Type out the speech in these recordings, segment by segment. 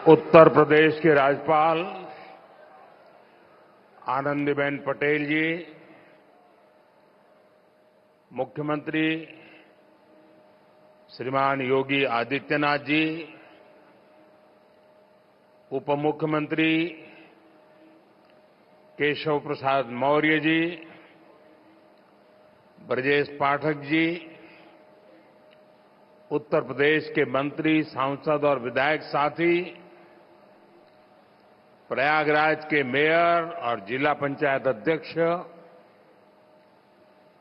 उत्तर प्रदेश के राज्यपाल आनंदीबेन पटेल जी, मुख्यमंत्री श्रीमान योगी आदित्यनाथ जी, उप मुख्यमंत्री केशव प्रसाद मौर्य जी, ब्रजेश पाठक जी, उत्तर प्रदेश के मंत्री, सांसद और विधायक साथी, प्रयागराज के मेयर और जिला पंचायत अध्यक्ष,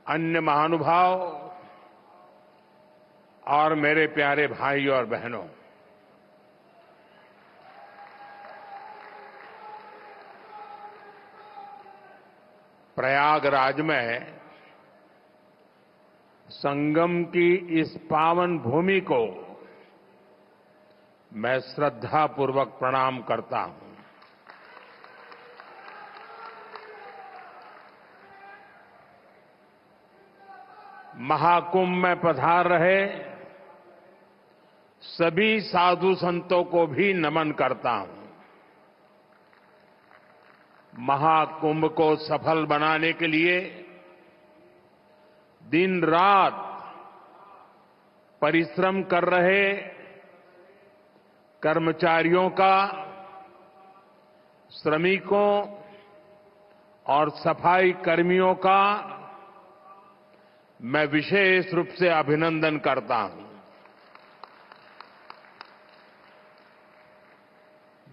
अन्य महानुभाव और मेरे प्यारे भाई और बहनों, प्रयागराज में संगम की इस पावन भूमि को मैं श्रद्धापूर्वक प्रणाम करता हूं। महाकुंभ में पधार रहे सभी साधु संतों को भी नमन करता हूं। महाकुंभ को सफल बनाने के लिए दिन रात परिश्रम कर रहे कर्मचारियों का, श्रमिकों और सफाई कर्मियों का मैं विशेष रूप से अभिनंदन करता हूं।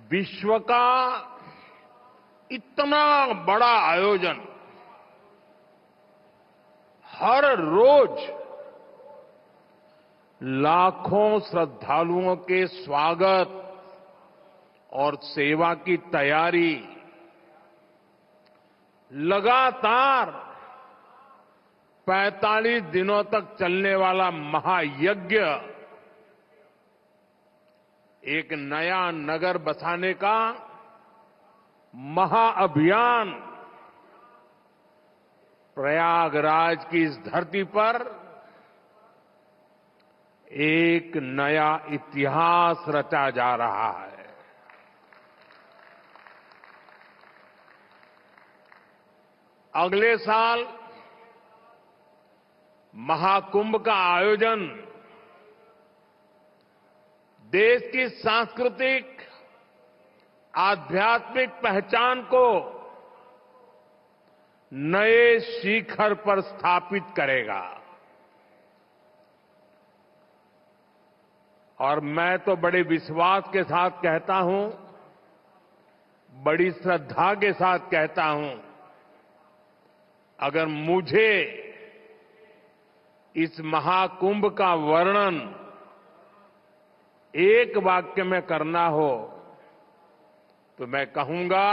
विश्व का इतना बड़ा आयोजन हर रोज लाखों श्रद्धालुओं के स्वागत और सेवा की तैयारी लगातार 45 दिनों तक चलने वाला महायज्ञ, एक नया नगर बसाने का महाअभियान प्रयागराज की इस धरती पर एक नया इतिहास रचा जा रहा है। अगले साल महाकुंभ का आयोजन देश की सांस्कृतिक आध्यात्मिक पहचान को नए शिखर पर स्थापित करेगा। और मैं तो बड़े विश्वास के साथ कहता हूं, बड़ी श्रद्धा के साथ कहता हूं, अगर मुझे इस महाकुंभ का वर्णन एक वाक्य में करना हो तो मैं कहूंगा,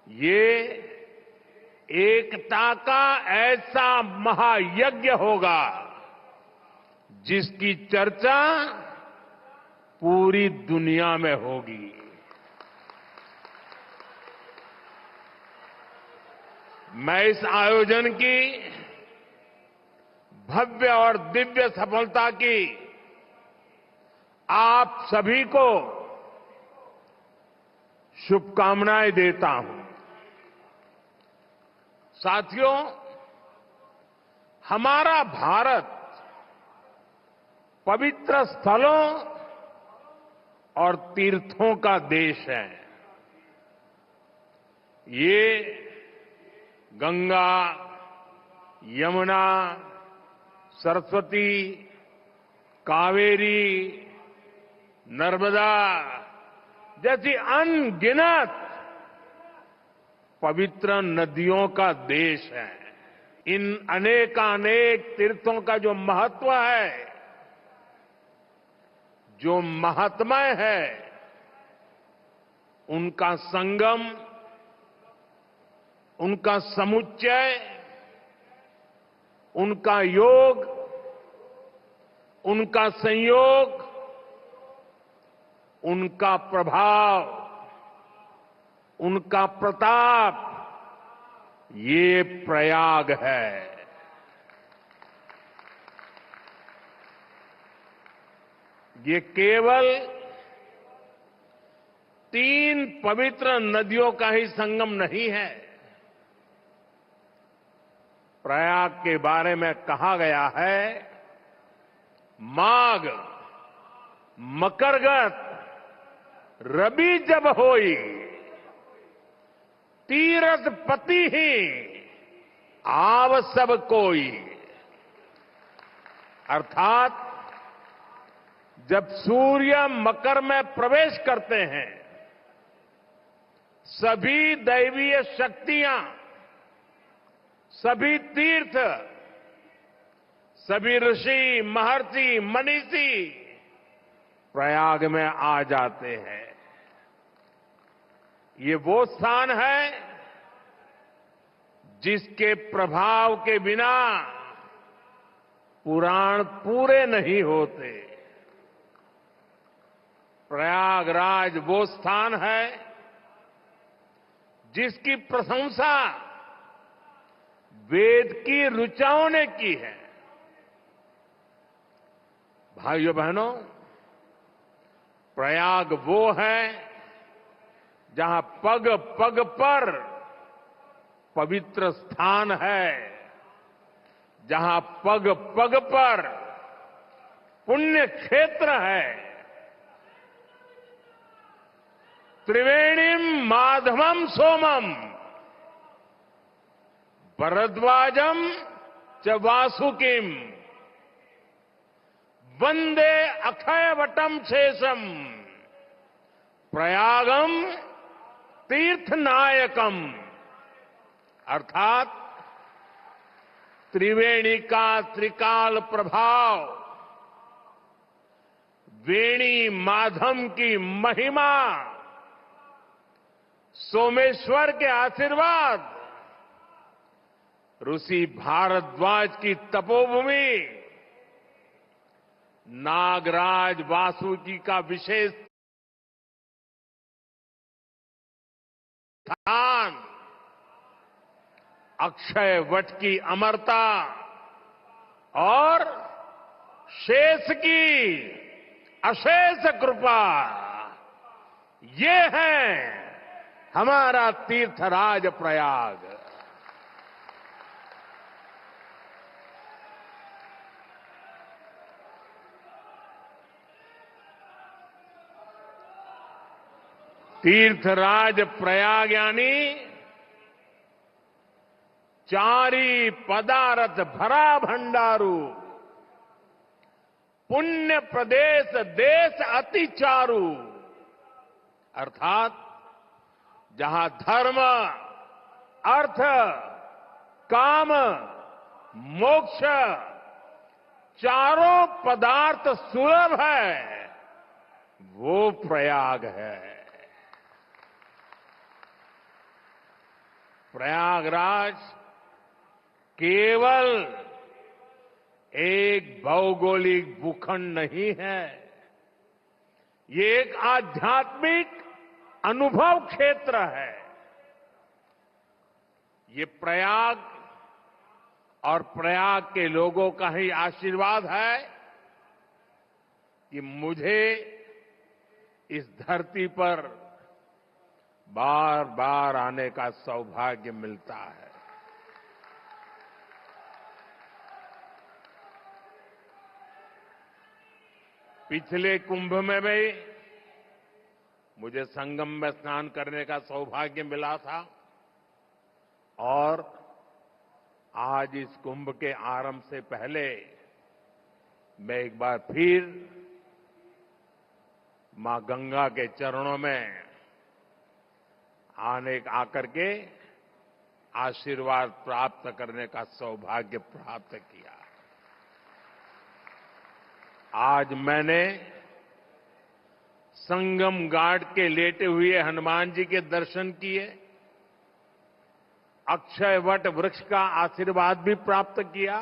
ये एकता का ऐसा महायज्ञ होगा जिसकी चर्चा पूरी दुनिया में होगी। मैं इस आयोजन की भव्य और दिव्य सफलता की आप सभी को शुभकामनाएं देता हूं। साथियों, हमारा भारत पवित्र स्थलों और तीर्थों का देश है। ये गंगा, यमुना, सरस्वती, कावेरी, नर्मदा जैसी अनगिनत पवित्र नदियों का देश है। इन अनेकानेक तीर्थों का जो महत्व है, जो महात्म्य है, उनका संगम, उनका समुच्चय, उनका योग, उनका संयोग, उनका प्रभाव, उनका प्रताप, ये प्रयाग है। ये केवल तीन पवित्र नदियों का ही संगम नहीं है। प्रयाग के बारे में कहा गया है, माघ मकरगत रवि जब होई, तीरथ पति ही आव सब कोई। अर्थात जब सूर्य मकर में प्रवेश करते हैं, सभी दैवीय शक्तियां, सभी तीर्थ, सभी ऋषि, महर्षि, मनीषी प्रयाग में आ जाते हैं। ये वो स्थान है जिसके प्रभाव के बिना पुराण पूरे नहीं होते। प्रयागराज वो स्थान है जिसकी प्रशंसा वेद की ऋचाओं ने की है। भाइयों बहनों, प्रयाग वो है जहां पग पग पर पवित्र स्थान है, जहां पग पग पर पुण्य क्षेत्र है। त्रिवेणीम माधवम सोमम भरद्वाजम च वासुकिम वंदे अक्षयवटम शेषम प्रयागम तीर्थनायकम। अर्थात त्रिवेणी का त्रिकाल प्रभाव, वेणी माधव की महिमा, सोमेश्वर के आशीर्वाद, ऋषि भारद्वाज की तपोभूमि, नागराज वासुकी का विशेष स्थान, अक्षय वट की अमरता और शेष की अशेष कृपा, ये है हमारा तीर्थराज प्रयाग। तीर्थराज प्रयाग यानी चारी पदारथ भरा भंडारू, पुण्य प्रदेश देश अति चारू। अर्थात जहां धर्म, अर्थ, काम, मोक्ष चारों पदार्थ सुलभ है, वो प्रयाग है। प्रयागराज केवल एक भौगोलिक भूखंड नहीं है, ये एक आध्यात्मिक अनुभव क्षेत्र है। ये प्रयाग और प्रयाग के लोगों का ही आशीर्वाद है कि मुझे इस धरती पर बार बार आने का सौभाग्य मिलता है। पिछले कुंभ में भी मुझे संगम में स्नान करने का सौभाग्य मिला था और आज इस कुंभ के आरंभ से पहले मैं एक बार फिर मां गंगा के चरणों में आकर के आशीर्वाद प्राप्त करने का सौभाग्य प्राप्त किया। आज मैंने संगम घाट के लेटे हुए हनुमान जी के दर्शन किए, अक्षय वट वृक्ष का आशीर्वाद भी प्राप्त किया।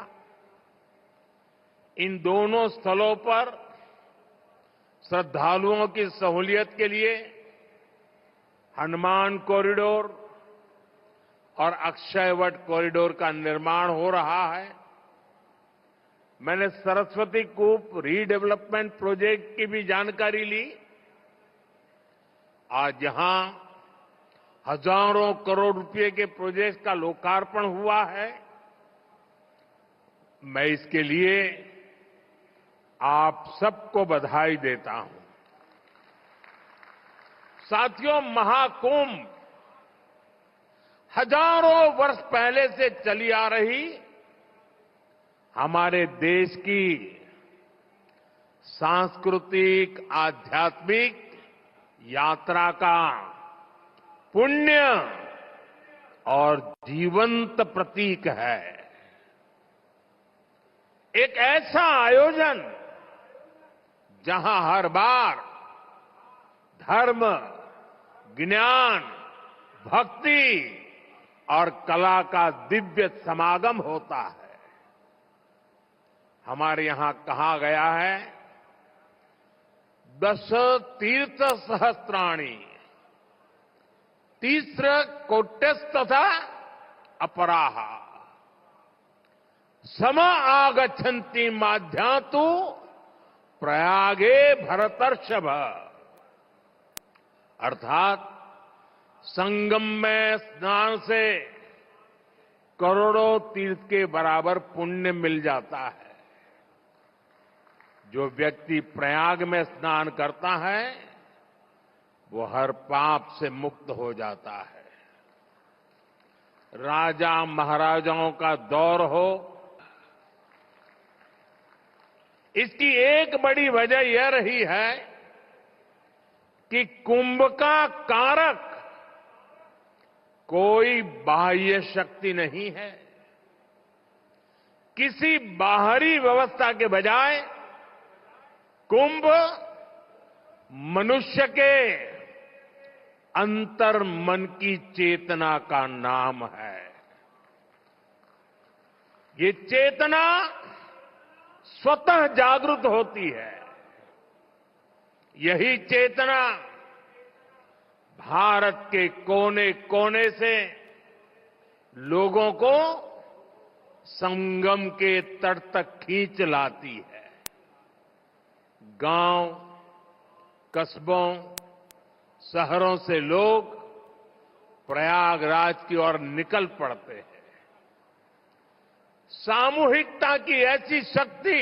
इन दोनों स्थलों पर श्रद्धालुओं की सहूलियत के लिए हनुमान कॉरिडोर और अक्षय वट कॉरिडोर का निर्माण हो रहा है। मैंने सरस्वती कूप रीडेवलपमेंट प्रोजेक्ट की भी जानकारी ली। आज यहां हजारों करोड़ रुपए के प्रोजेक्ट का लोकार्पण हुआ है। मैं इसके लिए आप सबको बधाई देता हूं। साथियों, महाकुंभ हजारों वर्ष पहले से चली आ रही हमारे देश की सांस्कृतिक, आध्यात्मिक यात्रा का पुण्य और जीवंत प्रतीक है। एक ऐसा आयोजन जहां हर बार धर्म, ज्ञान, भक्ति और कला का दिव्य समागम होता है। हमारे यहां कहा गया है, दश तीर्थ सहस्त्राणि तीस्र कोट्यस्तथा अपराहा सम आगच्छन्ति माध्यातु प्रयागे भरतर्षभ। अर्थात संगम में स्नान से करोड़ों तीर्थ के बराबर पुण्य मिल जाता है। जो व्यक्ति प्रयाग में स्नान करता है वो हर पाप से मुक्त हो जाता है। राजा महाराजाओं का दौर हो, इसकी एक बड़ी वजह यह रही है कि कुंभ का कारक कोई बाह्य शक्ति नहीं है। किसी बाहरी व्यवस्था के बजाय कुंभ मनुष्य के अंतर मन की चेतना का नाम है। ये चेतना स्वतः जागृत होती है। यही चेतना भारत के कोने कोने से लोगों को संगम के तट तक खींच लाती है। गांव, कस्बों, शहरों से लोग प्रयागराज की ओर निकल पड़ते हैं। सामूहिकता की ऐसी शक्ति,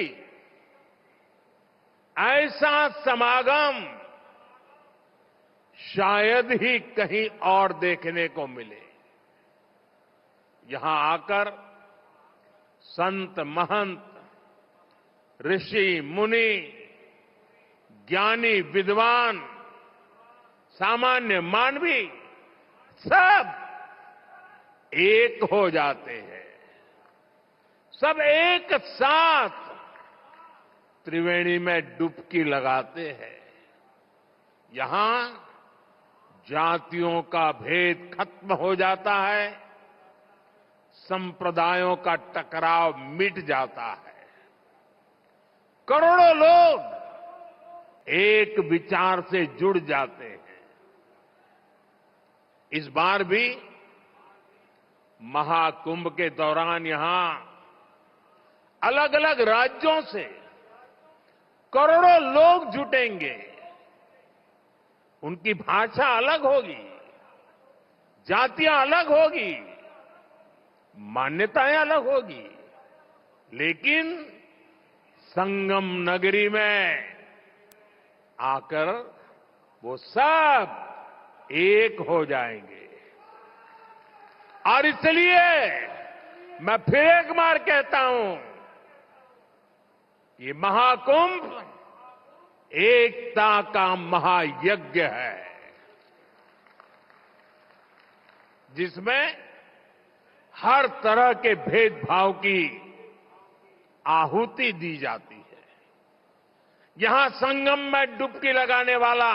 ऐसा समागम शायद ही कहीं और देखने को मिले। यहां आकर संत, महंत, ऋषि, मुनि, ज्ञानी, विद्वान, सामान्य मानवी सब एक हो जाते हैं। सब एक साथ त्रिवेणी में डुबकी लगाते हैं। यहां जातियों का भेद खत्म हो जाता है, संप्रदायों का टकराव मिट जाता है। करोड़ों लोग एक विचार से जुड़ जाते हैं। इस बार भी महाकुंभ के दौरान यहां अलग अलग राज्यों से करोड़ों लोग जुटेंगे। उनकी भाषा अलग होगी, जातियां अलग होगी, मान्यताएं अलग होगी, लेकिन संगम नगरी में आकर वो सब एक हो जाएंगे। और इसलिए मैं फिर एक बार कहता हूं, ये महाकुंभ एकता का महायज्ञ है, जिसमें हर तरह के भेदभाव की आहुति दी जाती है। यहां संगम में डुबकी लगाने वाला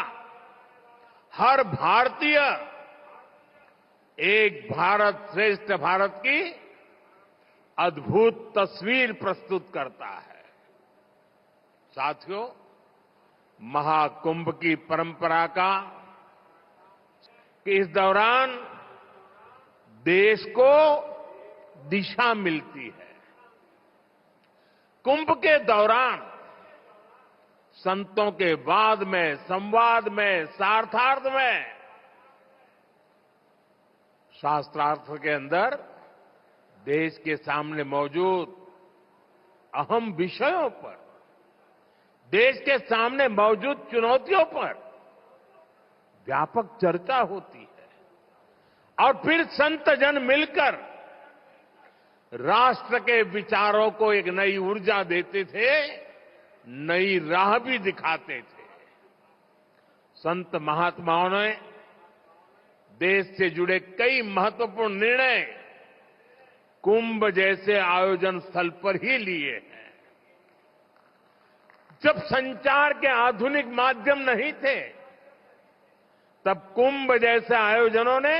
हर भारतीय एक भारत श्रेष्ठ भारत की अद्भुत तस्वीर प्रस्तुत करता है। साथियों, महाकुंभ की परंपरा का कि इस दौरान देश को दिशा मिलती है। कुंभ के दौरान संतों के वाद में, संवाद में, शास्त्रार्थ में, शास्त्रार्थ के अंदर देश के सामने मौजूद अहम विषयों पर, देश के सामने मौजूद चुनौतियों पर व्यापक चर्चा होती है और फिर संत जन मिलकर राष्ट्र के विचारों को एक नई ऊर्जा देते थे, नई राह भी दिखाते थे। संत महात्माओं ने देश से जुड़े कई महत्वपूर्ण निर्णय कुंभ जैसे आयोजन स्थल पर ही लिए हैं। जब संचार के आधुनिक माध्यम नहीं थे, तब कुंभ जैसे आयोजनों ने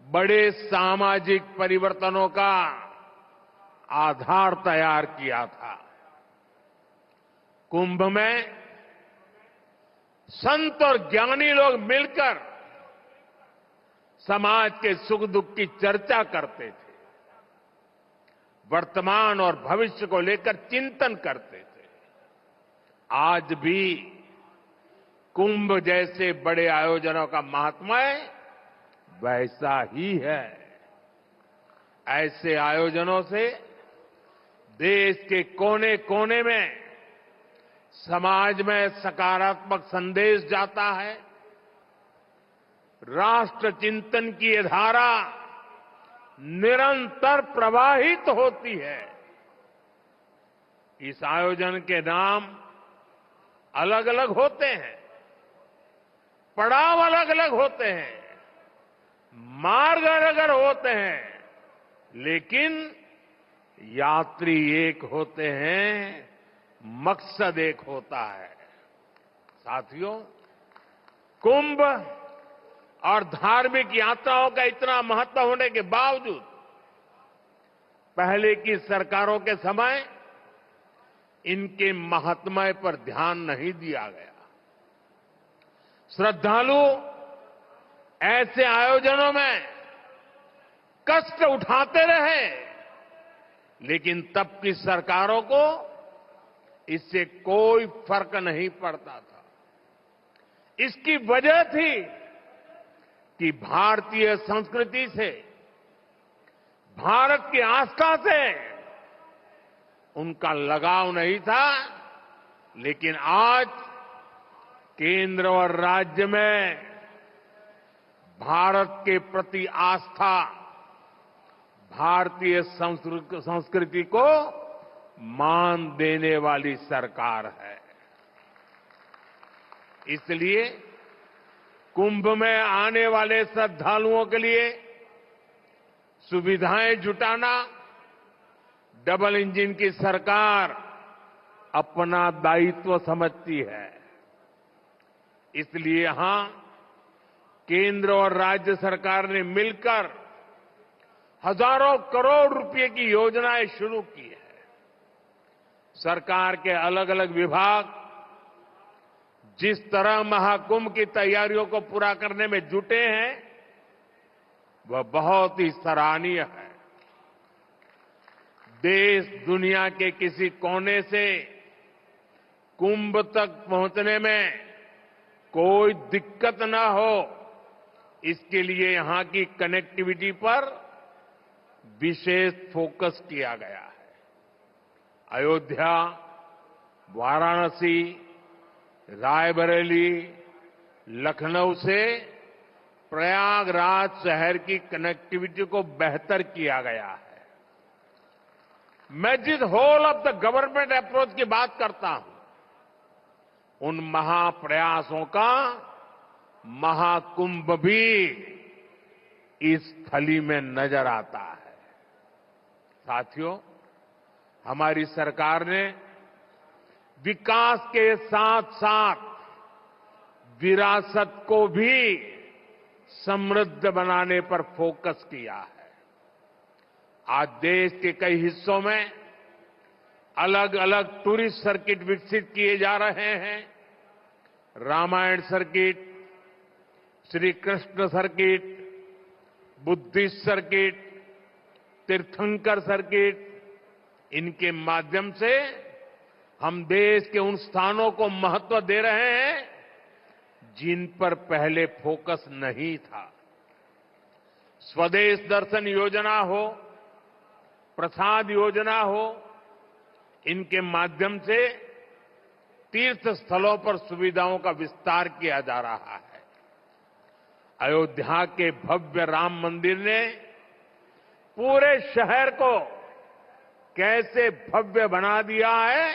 बड़े सामाजिक परिवर्तनों का आधार तैयार किया था। कुंभ में संत और ज्ञानी लोग मिलकर समाज के सुख दुख की चर्चा करते थे, वर्तमान और भविष्य को लेकर चिंतन करते थे। आज भी कुंभ जैसे बड़े आयोजनों का महात्म्य वैसा ही है। ऐसे आयोजनों से देश के कोने कोने में समाज में सकारात्मक संदेश जाता है। राष्ट्र चिंतन की ये धारा निरंतर प्रवाहित होती है। इस आयोजन के नाम अलग अलग होते हैं, पड़ाव अलग अलग होते हैं, मार्ग अलग अलग होते हैं, लेकिन यात्री एक होते हैं, मकसद एक होता है। साथियों, कुंभ और धार्मिक यात्राओं का इतना महत्व होने के बावजूद पहले की सरकारों के समय इनके महात्म्य पर ध्यान नहीं दिया गया। श्रद्धालु ऐसे आयोजनों में कष्ट उठाते रहे, लेकिन तब की सरकारों को इससे कोई फर्क नहीं पड़ता था। इसकी वजह थी कि भारतीय संस्कृति से, भारत की आस्था से उनका लगाव नहीं था। लेकिन आज केंद्र और राज्य में भारत के प्रति आस्था, भारतीय संस्कृति को मान देने वाली सरकार है। इसलिए कुंभ में आने वाले श्रद्धालुओं के लिए सुविधाएं जुटाना डबल इंजन की सरकार अपना दायित्व समझती है। इसलिए यहां केंद्र और राज्य सरकार ने मिलकर हजारों करोड़ रुपए की योजनाएं शुरू की है। सरकार के अलग अलग विभाग जिस तरह महाकुंभ की तैयारियों को पूरा करने में जुटे हैं, वह बहुत ही सराहनीय है। देश दुनिया के किसी कोने से कुंभ तक पहुंचने में कोई दिक्कत न हो, इसके लिए यहां की कनेक्टिविटी पर विशेष फोकस किया गया है। अयोध्या, वाराणसी, रायबरेली, लखनऊ से प्रयागराज शहर की कनेक्टिविटी को बेहतर किया गया है। मैं जिस whole of the government approach की बात करता हूं, उन महाप्रयासों का महाकुंभ भी इस थली में नजर आता है। साथियों, हमारी सरकार ने विकास के साथ साथ विरासत को भी समृद्ध बनाने पर फोकस किया है। आज देश के कई हिस्सों में अलग अलग टूरिस्ट सर्किट विकसित किए जा रहे हैं। Ramayana circuit, Shri Krishna circuit, Buddhist circuit, तीर्थंकर सर्किट, इनके माध्यम से हम देश के उन स्थानों को महत्व दे रहे हैं जिन पर पहले फोकस नहीं था। स्वदेश दर्शन योजना हो, प्रसाद योजना हो, इनके माध्यम से तीर्थ स्थलों पर सुविधाओं का विस्तार किया जा रहा है। अयोध्या के भव्य राम मंदिर ने पूरे शहर को कैसे भव्य बना दिया है,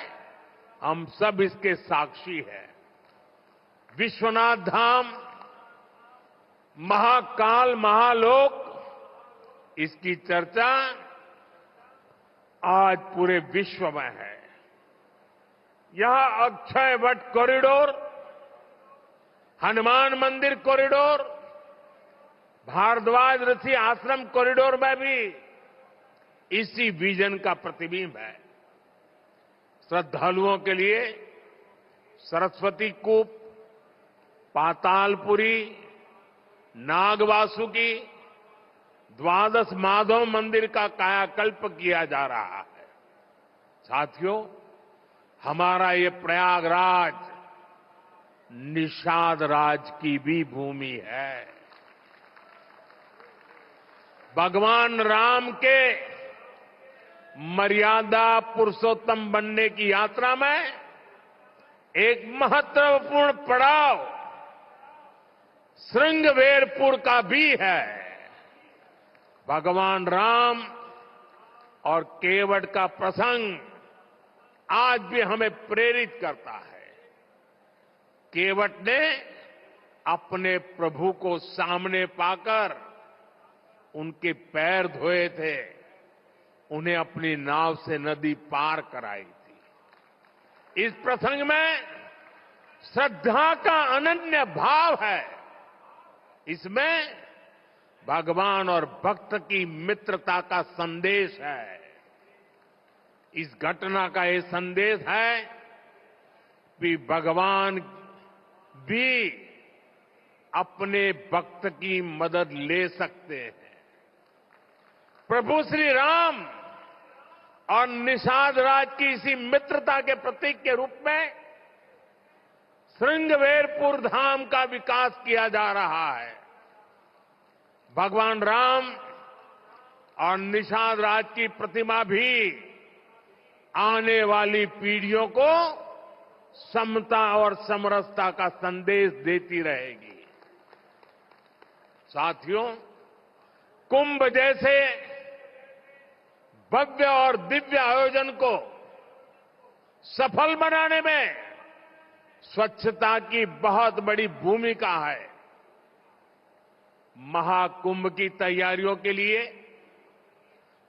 हम सब इसके साक्षी हैं। विश्वनाथ धाम, महाकाल, महालोक, इसकी चर्चा आज पूरे विश्व में है। यहां अक्षय वट कॉरिडोर, हनुमान मंदिर कॉरिडोर, भारद्वाज ऋषि आश्रम कॉरिडोर में भी इसी विजन का प्रतिबिंब है। श्रद्धालुओं के लिए सरस्वती कूप, पातालपुरी, नागवासुकी, द्वादश माधव मंदिर का कायाकल्प किया जा रहा है। साथियों, हमारा ये प्रयागराज निषाद राज की भी भूमि है। भगवान राम के मर्यादा पुरुषोत्तम बनने की यात्रा में एक महत्वपूर्ण पड़ाव श्रृंगवेरपुर का भी है। भगवान राम और केवट का प्रसंग आज भी हमें प्रेरित करता है। केवट ने अपने प्रभु को सामने पाकर उनके पैर धोए थे, उन्हें अपनी नाव से नदी पार कराई थी। इस प्रसंग में श्रद्धा का अनन्य भाव है। इसमें भगवान और भक्त की मित्रता का संदेश है। इस घटना का ये संदेश है कि भगवान भी अपने भक्त की मदद ले सकते हैं। प्रभु श्री राम और निषाद राज की इसी मित्रता के प्रतीक के रूप में श्रृंगवेरपुर धाम का विकास किया जा रहा है। भगवान राम और निषाद राज की प्रतिमा भी आने वाली पीढ़ियों को समता और समरसता का संदेश देती रहेगी। साथियों, कुंभ जैसे भव्य और दिव्य आयोजन को सफल बनाने में स्वच्छता की बहुत बड़ी भूमिका है। महाकुंभ की तैयारियों के लिए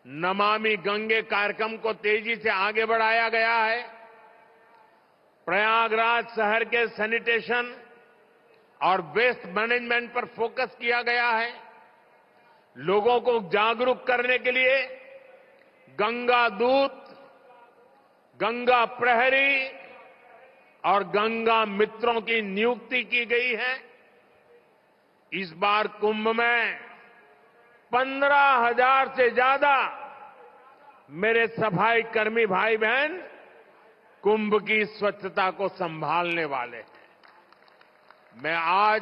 नमामि गंगे कार्यक्रम को तेजी से आगे बढ़ाया गया है। प्रयागराज शहर के सैनिटेशन और वेस्ट मैनेजमेंट पर फोकस किया गया है। लोगों को जागरूक करने के लिए गंगा दूत, गंगा प्रहरी और गंगा मित्रों की नियुक्ति की गई है। इस बार कुंभ में 15,000 से ज्यादा मेरे सफाई कर्मी भाई बहन कुंभ की स्वच्छता को संभालने वाले हैं। मैं आज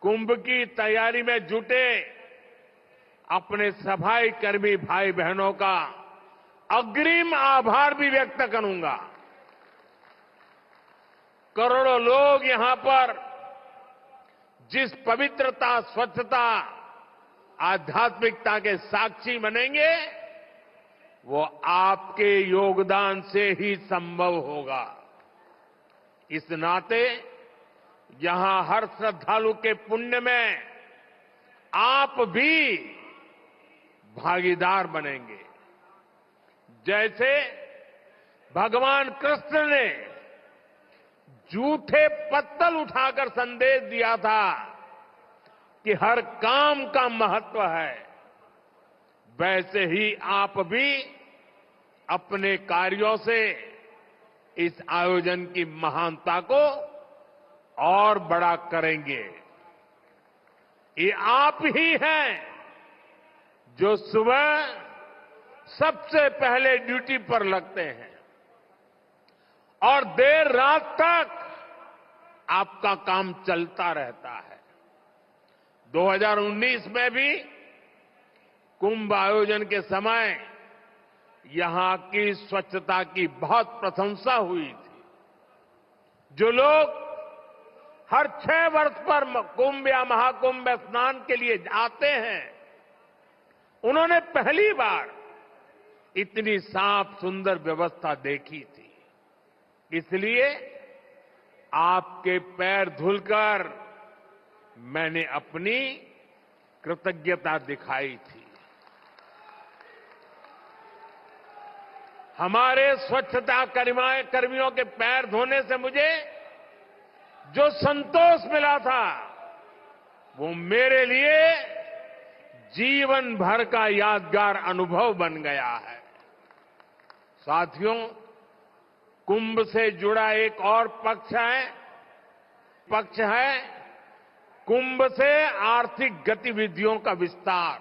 कुंभ की तैयारी में जुटे अपने सफाई कर्मी भाई बहनों का अग्रिम आभार भी व्यक्त करूंगा। करोड़ों लोग यहां पर जिस पवित्रता, स्वच्छता, आध्यात्मिकता के साक्षी बनेंगे, वो आपके योगदान से ही संभव होगा। इस नाते यहां हर श्रद्धालु के पुण्य में आप भी भागीदार बनेंगे। जैसे भगवान कृष्ण ने झूठे पत्तल उठाकर संदेश दिया था कि हर काम का महत्व है, वैसे ही आप भी अपने कार्यों से इस आयोजन की महानता को और बड़ा करेंगे। ये आप ही हैं जो सुबह सबसे पहले ड्यूटी पर लगते हैं। और देर रात तक आपका काम चलता रहता है। 2019 में भी कुंभ आयोजन के समय यहां की स्वच्छता की बहुत प्रशंसा हुई थी। जो लोग हर 6 वर्ष पर कुंभ या महाकुंभ में स्नान के लिए आते हैं, उन्होंने पहली बार इतनी साफ सुंदर व्यवस्था देखी थी। इसलिए आपके पैर धुलकर मैंने अपनी कृतज्ञता दिखाई थी। हमारे स्वच्छता कर्मियों के पैर धोने से मुझे जो संतोष मिला था, वो मेरे लिए जीवन भर का यादगार अनुभव बन गया है। साथियों, कुंभ से जुड़ा एक और पक्ष है कुंभ से आर्थिक गतिविधियों का विस्तार।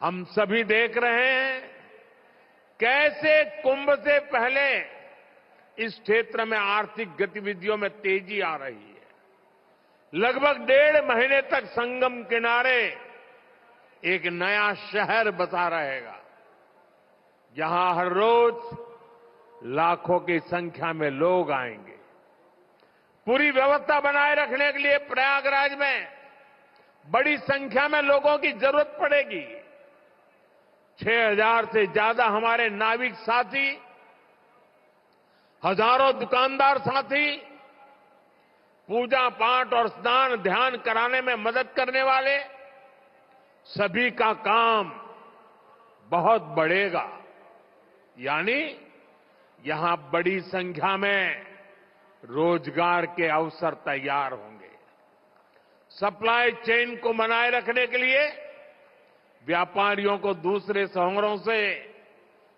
हम सभी देख रहे हैं कैसे कुंभ से पहले इस क्षेत्र में आर्थिक गतिविधियों में तेजी आ रही है। लगभग 1.5 महीने तक संगम किनारे एक नया शहर बसा रहेगा, जहां हर रोज लाखों की संख्या में लोग आएंगे। पूरी व्यवस्था बनाए रखने के लिए प्रयागराज में बड़ी संख्या में लोगों की जरूरत पड़ेगी। 6,000 से ज्यादा हमारे नाविक साथी, हजारों दुकानदार साथी, पूजा पाठ और स्नान ध्यान कराने में मदद करने वाले सभी का काम बहुत बढ़ेगा। यानी यहां बड़ी संख्या में रोजगार के अवसर तैयार होंगे। सप्लाई चेन को बनाए रखने के लिए व्यापारियों को दूसरे शहरों से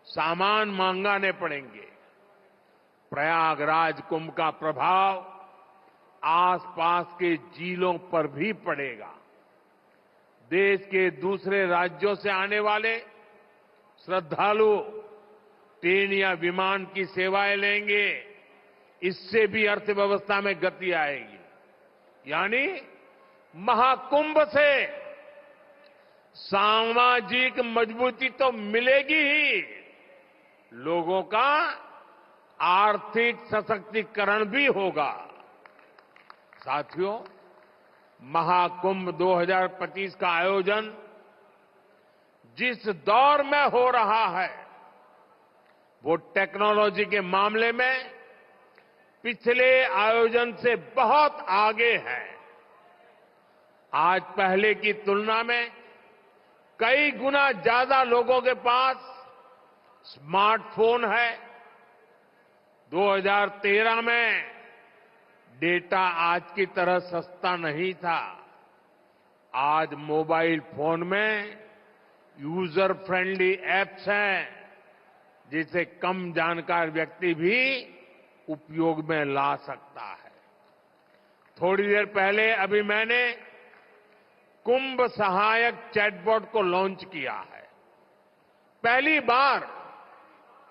सामान मंगाने पड़ेंगे। प्रयागराज कुंभ का प्रभाव आसपास के जिलों पर भी पड़ेगा। देश के दूसरे राज्यों से आने वाले श्रद्धालु ट्रेन या विमान की सेवाएं लेंगे। इससे भी अर्थव्यवस्था में गति आएगी। यानी महाकुंभ से सामाजिक मजबूती तो मिलेगी ही, लोगों का आर्थिक सशक्तिकरण भी होगा। साथियों, महाकुंभ 2025 का आयोजन जिस दौर में हो रहा है, वो टेक्नोलॉजी के मामले में पिछले आयोजन से बहुत आगे है। आज पहले की तुलना में कई गुना ज्यादा लोगों के पास स्मार्टफोन है। 2013 में डेटा आज की तरह सस्ता नहीं था। आज मोबाइल फोन में यूजर फ्रेंडली एप्स हैं, जिसे कम जानकार व्यक्ति भी उपयोग में ला सकता है। थोड़ी देर पहले अभी मैंने कुंभ सहायक चैटबॉट को लॉन्च किया है। पहली बार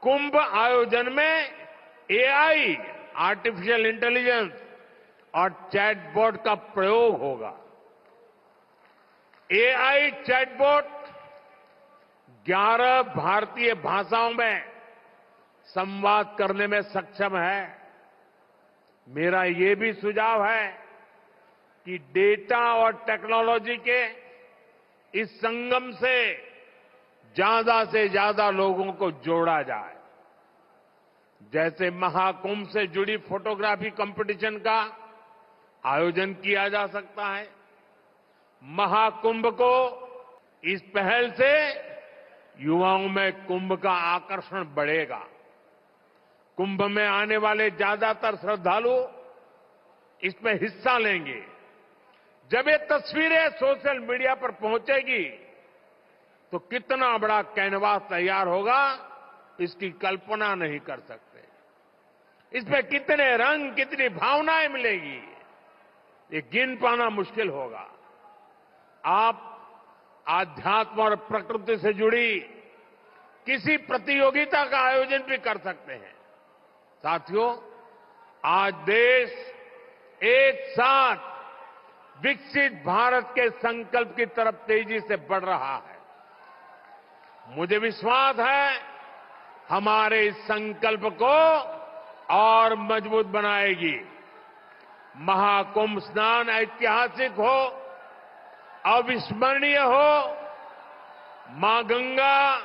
कुंभ आयोजन में एआई, आर्टिफिशियल इंटेलिजेंस और चैटबॉट का प्रयोग होगा। एआई चैटबॉट 11 भारतीय भाषाओं में संवाद करने में सक्षम है। मेरा ये भी सुझाव है कि डेटा और टेक्नोलॉजी के इस संगम से ज्यादा लोगों को जोड़ा जाए। जैसे महाकुंभ से जुड़ी फोटोग्राफी कंपटीशन का आयोजन किया जा सकता है। महाकुंभ को इस पहल से युवाओं में कुंभ का आकर्षण बढ़ेगा। कुंभ में आने वाले ज्यादातर श्रद्धालु इसमें हिस्सा लेंगे। जब ये तस्वीरें सोशल मीडिया पर पहुंचेगी तो कितना बड़ा कैनवास तैयार होगा, इसकी कल्पना नहीं कर सकते। इसमें कितने रंग, कितनी भावनाएं मिलेगी, ये गिन पाना मुश्किल होगा। आप आध्यात्म और प्रकृति से जुड़ी किसी प्रतियोगिता का आयोजन भी कर सकते हैं। साथियों, आज देश एक साथ विकसित भारत के संकल्प की तरफ तेजी से बढ़ रहा है। मुझे विश्वास है हमारे इस संकल्प को और मजबूत बनाएगी। महाकुंभ स्नान ऐतिहासिक हो, अविस्मरणीय हो, मां गंगा,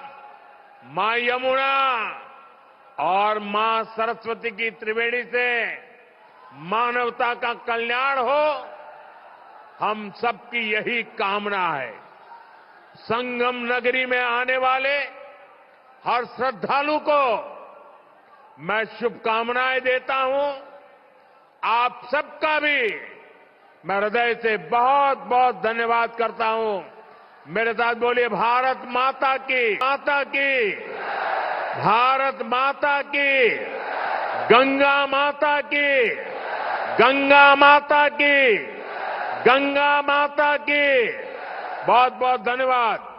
मां यमुना और मां सरस्वती की त्रिवेणी से मानवता का कल्याण हो, हम सबकी यही कामना है। संगम नगरी में आने वाले हर श्रद्धालु को मैं शुभकामनाएं देता हूं। आप सबका भी मैं हृदय से बहुत बहुत धन्यवाद करता हूं। मेरे साथ बोलिए, भारत माता की, माता की, भारत माता की, गंगा माता की, गंगा माता की, गंगा माता की। बहुत बहुत धन्यवाद।